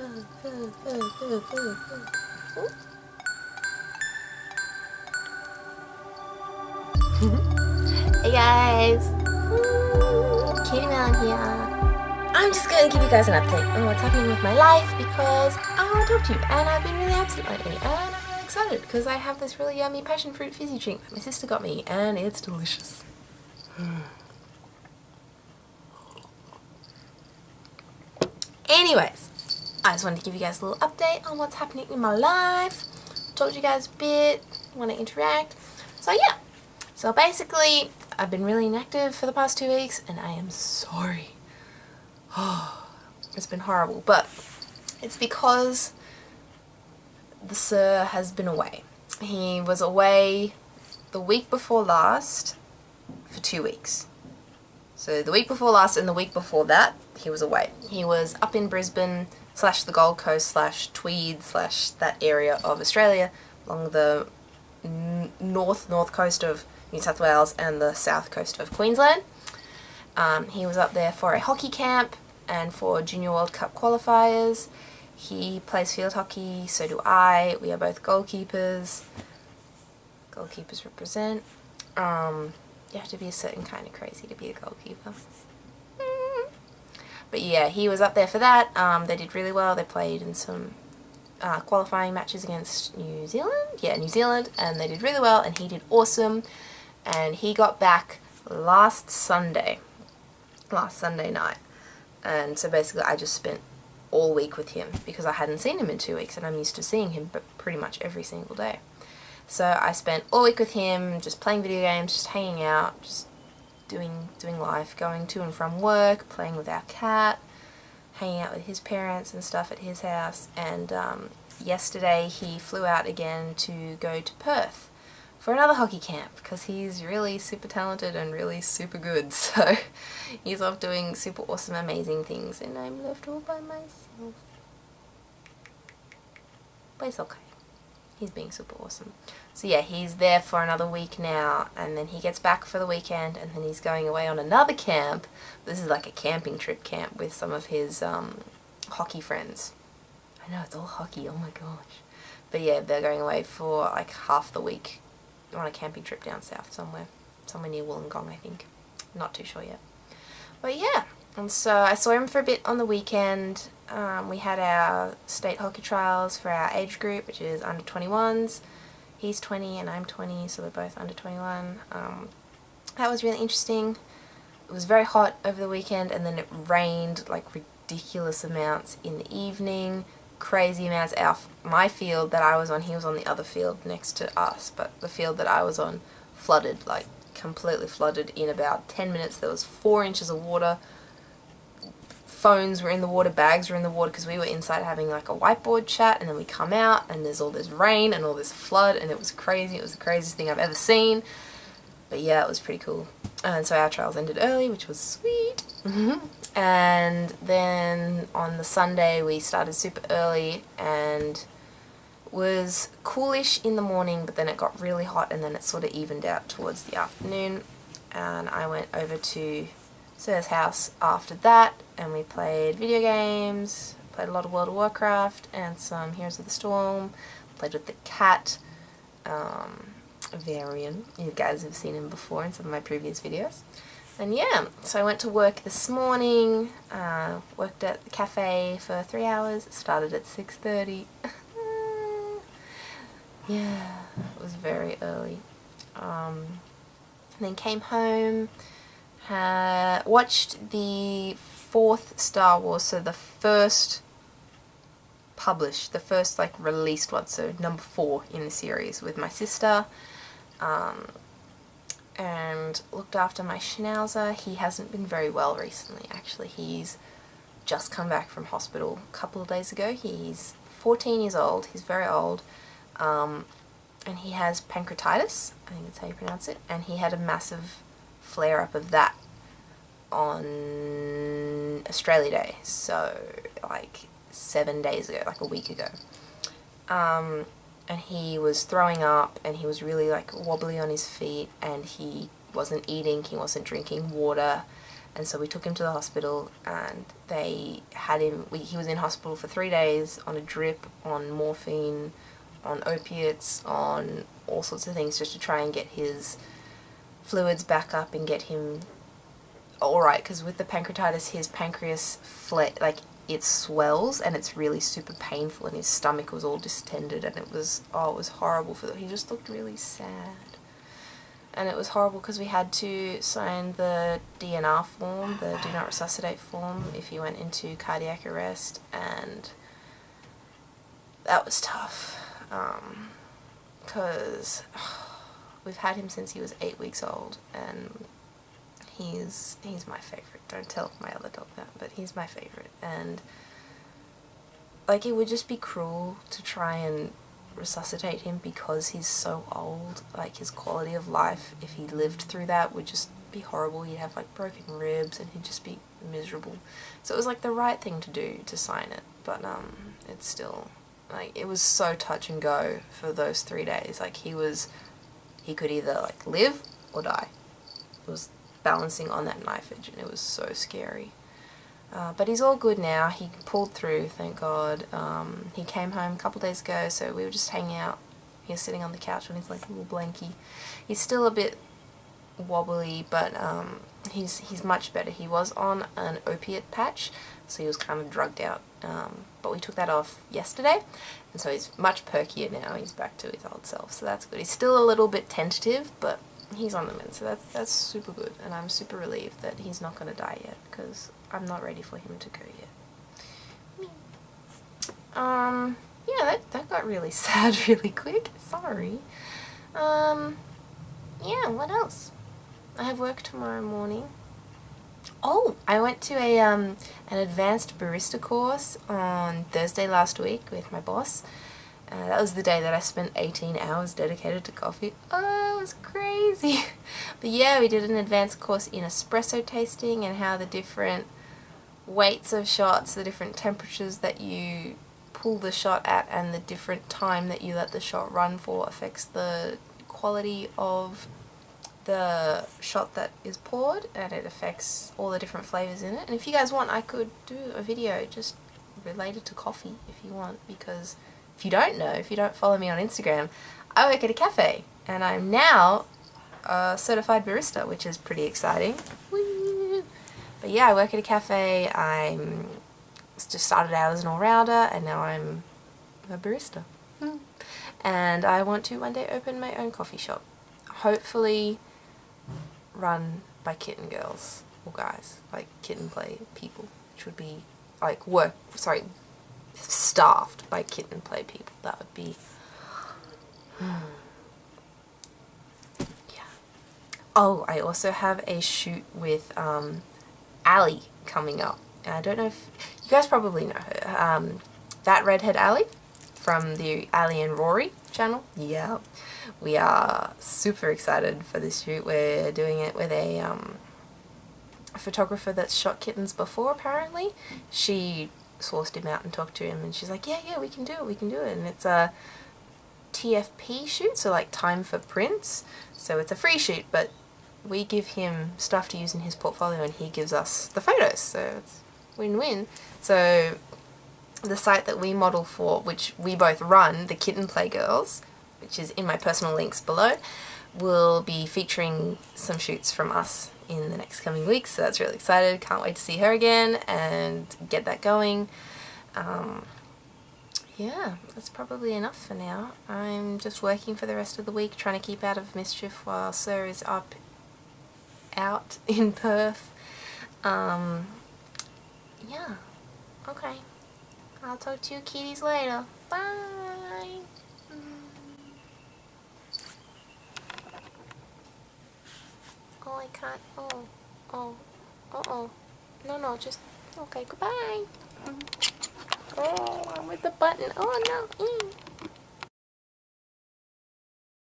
Hey guys, KittyMelon here. I'm just going to give you guys an update on what's happening with my life because I want to talk to you, and I've been really absent lately, and I'm really excited because I have this really yummy passion fruit fizzy drink that my sister got me, and it's delicious. Anyways, I just wanted to give you guys a little update on what's happening in my life. Talk to you guys a bit, want to interact. So yeah, so basically I've been really inactive for the past 2 weeks and I am sorry. It's been horrible, but it's because the sir has been away. He was away the week before last for 2 weeks. So the week before last and the week before that, he was away. He was up in Brisbane / the Gold Coast / Tweed / that area of Australia along the north coast of New South Wales and the south coast of Queensland. He was up there for a hockey camp and for Junior World Cup qualifiers. He plays field hockey, so do I. We are both goalkeepers. Goalkeepers represent. You have to be a certain kind of crazy to be a goalkeeper. But yeah, he was up there for that. They did really well. They played in some qualifying matches against New Zealand. Yeah, New Zealand. And they did really well, and he did awesome. And he got back last Sunday night. And so basically I just spent all week with him because I hadn't seen him in 2 weeks, and I'm used to seeing him pretty much every single day. So I spent all week with him, just playing video games, just hanging out, just doing life, going to and from work, playing with our cat, hanging out with his parents and stuff at his house. And yesterday he flew out again to go to Perth for another hockey camp because he's really super talented and really super good. So he's off doing super awesome, amazing things, and I'm left all by myself. But it's okay. He's being super awesome. So yeah, he's there for another week now, and then he gets back for the weekend, and then he's going away on another camp. This is like a camping trip camp with some of his hockey friends. I know, it's all hockey, oh my gosh. But yeah, they're going away for like half the week on a camping trip down south somewhere near Wollongong, I think. Not too sure yet. But yeah, and so I saw him for a bit on the weekend. We had our state hockey trials for our age group, which is under 21s. He's 20 and I'm 20, so we're both under 21. That was really interesting. It was very hot over the weekend, and then it rained like ridiculous amounts in the evening. Crazy amounts. My field that I was on, he was on the other field next to us, but the field that I was on flooded, like completely flooded in about 10 minutes. There was 4 inches of water. Phones were in the water, bags were in the water, because we were inside having like a whiteboard chat, and then we come out and there's all this rain and all this flood, and it was crazy. It was the craziest thing I've ever seen. But yeah, it was pretty cool. And so our trials ended early, which was sweet. And then on the Sunday we started super early, and was coolish in the morning, but then it got really hot, and then it sort of evened out towards the afternoon. And I went over to Sir's house after that, and we played video games, played a lot of World of Warcraft and some Heroes of the Storm, played with the cat, Varian. You guys have seen him before in some of my previous videos. And yeah, so I went to work this morning, worked at the cafe for 3 hours. It started at 6:30. Yeah, it was very early. And then came home, watched the 4th Star Wars, so the first published, the first like released one, so number 4 in the series, with my sister, and looked after my schnauzer. He hasn't been very well recently, actually. He's just come back from hospital a couple of days ago. He's 14 years old, he's very old, and he has pancreatitis, I think that's how you pronounce it, and he had a massive flare-up of that on Australia Day, so like 7 days ago, like a week ago. And he was throwing up, and he was really like wobbly on his feet, and he wasn't eating, he wasn't drinking water, And so we took him to the hospital, and they had him, he was in hospital for 3 days on a drip, on morphine, on opiates, on all sorts of things, just to try and get his fluids back up and get him alright, because with the pancreatitis, his pancreas it swells and it's really super painful, and his stomach was all distended, and it was horrible he just looked really sad. And it was horrible because we had to sign the DNR form, the Do Not Resuscitate form, if you went into cardiac arrest, and that was tough, because we've had him since he was 8 weeks old, and he's my favourite. Don't tell my other dog that, but he's my favourite. And like, it would just be cruel to try and resuscitate him because he's so old. Like, his quality of life, if he lived through that, would just be horrible. He'd have like broken ribs and he'd just be miserable. So it was like the right thing to do to sign it, but it's still, like, it was so touch and go for those 3 days. Like, he could either like live or die. It was balancing on that knife edge, and it was so scary. But he's all good now. He pulled through, thank God. He came home a couple days ago, so we were just hanging out. He was sitting on the couch on his like little blankie. He's still a bit wobbly, but he's much better. He was on an opiate patch, so he was kind of drugged out. But we took that off yesterday, and so he's much perkier now. He's back to his old self, so that's good. He's still a little bit tentative, but he's on the mend, so that's super good, and I'm super relieved that he's not going to die yet, because I'm not ready for him to go yet. Yeah, that got really sad really quick. Sorry. Yeah, what else? I have work tomorrow morning. Oh, I went to an advanced barista course on Thursday last week with my boss. That was the day that I spent 18 hours dedicated to coffee. Oh, it was crazy. But yeah, we did an advanced course in espresso tasting and how the different weights of shots, the different temperatures that you pull the shot at, and the different time that you let the shot run for affects the quality of the shot that is poured, and it affects all the different flavors in it. And if you guys want, I could do a video just related to coffee if you want, because if you don't know, if you don't follow me on Instagram, I work at a cafe, and I'm now a certified barista, which is pretty exciting. Woo! But yeah, I work at a cafe. I'm just started out as an all-rounder, and now I'm a barista. And I want to one day open my own coffee shop. Hopefully run by kitten girls, or guys, like kitten play people, which would be like staffed by kitten play people. That would be yeah. Oh, I also have a shoot with Ali coming up. And I don't know if you guys probably know her. That redhead Ali from the Ali and Rory channel. Yeah, we are super excited for this shoot. We're doing it with a photographer that's shot kittens before, apparently. She sourced him out and talked to him, and she's like, yeah, we can do it. And it's a TFP shoot, so like time for prints. So it's a free shoot, but we give him stuff to use in his portfolio, and he gives us the photos, so it's win-win. So the site that we model for, which we both run, the Kitten Play Girls, which is in my personal links below, will be featuring some shoots from us in the next coming weeks, so that's really excited. Can't wait to see her again and get that going. Yeah, that's probably enough for now. I'm just working for the rest of the week, trying to keep out of mischief while Sir is out in Perth. Yeah, okay. I'll talk to you kitties later. Bye! Oh, I can't. Oh. No, just, okay, goodbye. Oh, I'm with the button. Oh, no.